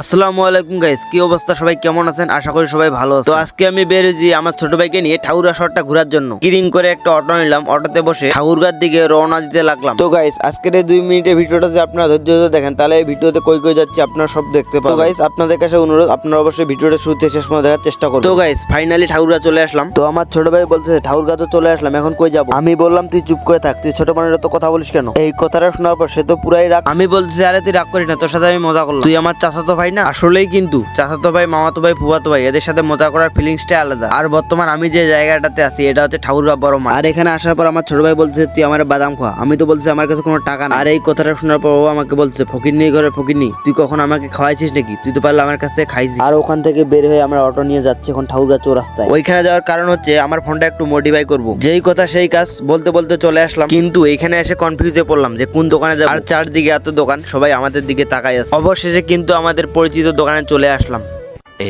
আসসালামু আলাইকুম গাইস, কি অবস্থা? সবাই কেমন আছেন? আশা করি সবাই ভালো আছে। তো আজকে আমি বেরিয়েছি আমার ছোট ভাইকে নিয়ে ঠাকুরগাঁ শহরটা ঘোরার জন্য। কিরিং করে একটা অটো নিলাম, অটোতে বসে ঠাকুরগাঁর দিকে রওনা দিতে লাগলাম। তো গাইস, আজকের এই 2 মিনিটের ভিডিওটা যদি আপনারা ধৈর্য ধরে দেখেন তাহলে এই ভিডিওতে কই কই যাচ্ছে আপনারা সব দেখতে পাবেন। তো গাইস, আপনাদের কাছে অনুরোধ, আপনারা অবশ্যই ভিডিওটা শুরু থেকে শেষ পর্যন্ত দেখার চেষ্টা করুন। তো গাইস, ফাইনালি ঠাকুরগাঁ চলে আসলাম। তো আমার ছোট ভাই বলতেছে ঠাকুরগাঁ তো চলে আসলাম, এখন কই যাব? আমি বললাম তুই চুপ করে থাক, তুই ছোট মানুষের তো কথা বলিস কেন? এই কথাটা শোনার পর সে তো পুরাই রাগ। আমি বলতেছি আরে তুই রাগ করিস না, তোর সাথে আমি মজা করলাম, তুই আমার চাচাতো ভাই না। আসলেই কিন্তু চাচাতো ভাই, মামাতো ভাই, ফুফাতো ভাই, এদের সাথে মজা করার ফিলিংসটা আলাদা। আর বর্তমান আমি যে জায়গাটাতে আছি এটা হচ্ছে ঠাকুরগাঁ বড় মাঠ। আর এখানে আসার পর আমার ছোট ভাই বলছে তুই আমার বাদাম খা। আমি তো বলছি আমার কাছে কোনো টাকা না। আর এই কথাটা শোনার পর ও আমাকে বলছে ফকিরনি ঘরে ফকিরনি, তুই কখন আমাকে খাওয়াইছিস নাকি? তুই তো পারলে আমার কাছ থেকে খাইছিস। আর ওখান থেকে বের হয়ে আমরা অটো নিয়ে যাচ্ছি এখন ঠাকুরগাঁ চৌরাস্তায়। ওইখানে যাওয়ার কারণ হচ্ছে আমার ফোনটা একটু মডিফাই করবো। যেই কথা সেই কাজ, বলতে বলতে চলে আসলাম। কিন্তু এখানে এসে কনফিউজে পড়লাম যে কোন দোকানে যাবো। আর চারদিকে এত দোকান, সবাই আমাদের দিকে তাকাই আছে। অবশেষে কিন্তু আমাদের পরিচিত দোকানে চলে আসলাম।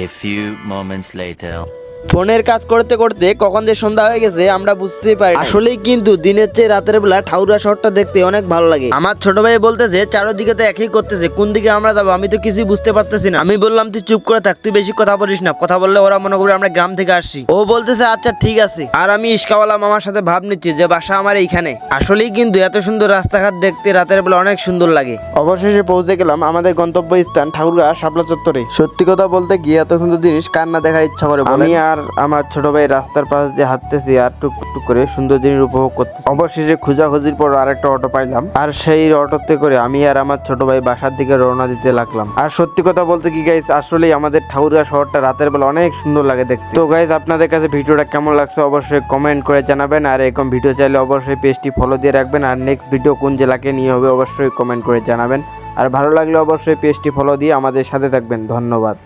A few moments later. ফোনের কাজ করতে করতে কখন যে সন্ধ্যা হয়ে গেছে আমরা বুঝতেই পারি। আসলেই কিন্তু দিনের চেয়ে রাতের বেলা ঠাকুরগাঁ শহরটা দেখতে অনেক ভালো লাগে। আমার ছোট ভাই বলতেছে চারদিকে তো একই করতেছে, কোন দিকে আমরা যাবো আমি তো কিছুই বুঝতে পারতেছি না। আমি বললাম তুই চুপ করে থাক, তুই বেশি কথা বলিস না, কথা বললে ওরা মনে করবে আমরা গ্রাম থেকে আসছি। ও বলতেছে আচ্ছা ঠিক আছে। আর আমি ইস্কাওয়ালা মামার সাথে ভাব নিচ্ছি যে বাসা আমার এইখানে। আসলেই কিন্তু এত সুন্দর রাস্তাঘাট দেখতে রাতের বেলা অনেক সুন্দর লাগে। অবশেষে পৌঁছে গেলাম আমাদের গন্তব্য স্থান ঠাকুরগাঁ শাপলা চত্বরে। সত্যি কথা বলতে গিয়ে এত সুন্দর জিনিস কার না দেখার ইচ্ছা করে। আমি আর আমার ছোট ভাই রাস্তার পাশ দিয়ে হাঁটতেছি আর টুকটুক করে সুন্দর জিনিস উপভোগ করতেছি। অবশেষে খোঁজাখুঁজির পর আরেকটা অটো পাইলাম, আর সেই অটোতে করে আমি আর আমার ছোট ভাই বাসার দিকে রওনা দিতে লাগলাম। আর সত্যি কথা বলতে কি গাইস, আসলেই আমাদের ঠাকুরগাঁ শহরটা রাতের বেলা অনেক সুন্দর লাগে দেখতে। তো গাইস, আপনাদের কাছে ভিডিওটা কেমন লাগছে অবশ্যই কমেন্ট করে জানাবেন। আর এরকম ভিডিও চাইলে অবশ্যই পেজটি ফলো দিয়ে রাখবেন। আর নেক্সট ভিডিও কোন জেলাকে নিয়ে হবে অবশ্যই কমেন্ট করে জানাবেন। আর ভালো লাগলে অবশ্যই পেজটি ফলো দিয়ে আমাদের সাথে থাকবেন। ধন্যবাদ।